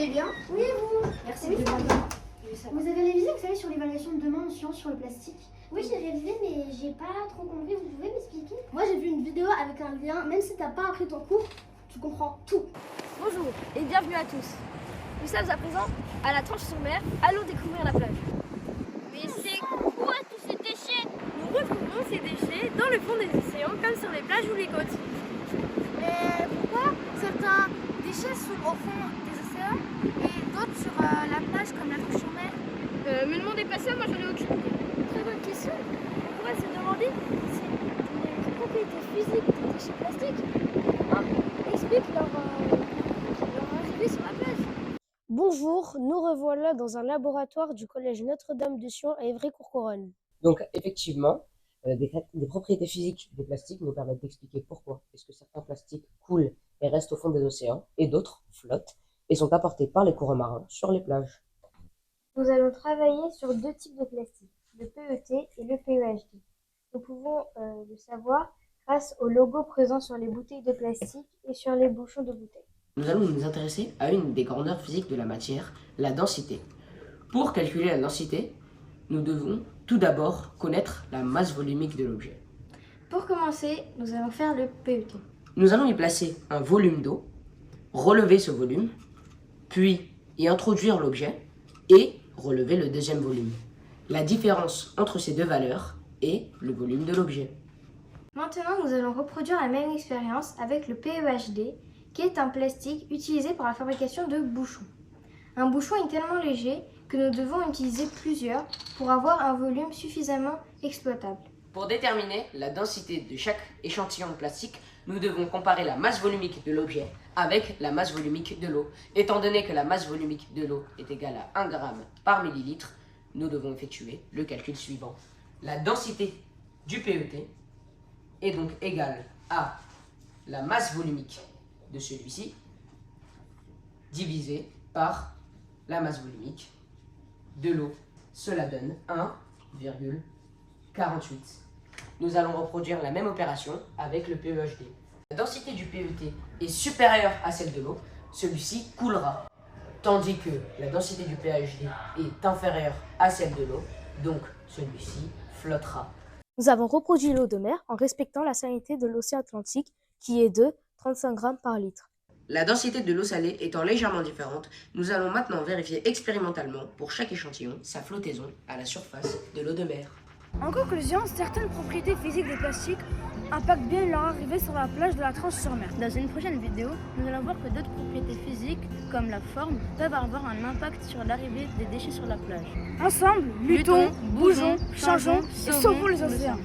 allez bien? Oui, et vous? Merci Oui, de ça va. demander. Vous avez révisé, vous savez, sur l'évaluation de demain en sciences sur le plastique? Oui, j'ai révisé, mais j'ai pas trop compris. Vous pouvez m'expliquer? Moi, j'ai vu une vidéo avec un lien. Même si t'as pas appris ton cours, tu comprends tout. Bonjour et bienvenue à tous. Nous sommes à présent à la Tranche-sur-Mer. Allons découvrir la plage. Mais c'est quoi tous ces déchets? Nous retrouvons ces déchets dans le fond des océans, comme sur les plages ou les côtes. Mais pourquoi certains déchets sont au fond des océans et d'autres sur la plage comme la Tranche-sur-Mer? Me demandez pas ça, moi j'en ai aucune idée. Très bonne question. On pourrait se demander si les propriétés physiques des déchets plastiques expliquent leur arrivée sur la plage. Bonjour, nous revoilà dans un laboratoire du collège Notre-Dame de Sion à Évry-Courcouronnes. Donc effectivement, des propriétés physiques des plastiques nous permettent d'expliquer pourquoi est-ce que certains plastiques coulent et restent au fond des océans et d'autres flottent et sont apportés par les courants marins sur les plages. Nous allons travailler sur deux types de plastique, le PET et le PEHD. Nous pouvons le savoir grâce au logo présent sur les bouteilles de plastique et sur les bouchons de bouteilles. Nous allons nous intéresser à une des grandeurs physiques de la matière, la densité. Pour calculer la densité, nous devons tout d'abord connaître la masse volumique de l'objet. Pour commencer, nous allons faire le PET. Nous allons y placer un volume d'eau, relever ce volume, puis y introduire l'objet et relever le deuxième volume. La différence entre ces deux valeurs est le volume de l'objet. Maintenant, nous allons reproduire la même expérience avec le PEHD, qui est un plastique utilisé pour la fabrication de bouchons. Un bouchon est tellement léger que nous devons en utiliser plusieurs pour avoir un volume suffisamment exploitable. Pour déterminer la densité de chaque échantillon de plastique, nous devons comparer la masse volumique de l'objet avec la masse volumique de l'eau. Étant donné que la masse volumique de l'eau est égale à 1 g par millilitre, nous devons effectuer le calcul suivant. La densité du PET est donc égale à la masse volumique de celui-ci divisé par la masse volumique de l'eau. Cela donne 1,48. Nous allons reproduire la même opération avec le PEHD. La densité du PET est supérieure à celle de l'eau, celui-ci coulera. Tandis que la densité du PEHD est inférieure à celle de l'eau, donc celui-ci flottera. Nous avons reproduit l'eau de mer en respectant la salinité de l'océan Atlantique qui est de 35 g par litre. La densité de l'eau salée étant légèrement différente, nous allons maintenant vérifier expérimentalement pour chaque échantillon sa flottaison à la surface de l'eau de mer. En conclusion, certaines propriétés physiques des plastiques impactent bien leur arrivée sur la plage de la Tranche-sur-Mer. Dans une prochaine vidéo, nous allons voir que d'autres propriétés physiques, comme la forme, peuvent avoir un impact sur l'arrivée des déchets sur la plage. Ensemble, luttons, bougeons, changeons et sauvons les océans.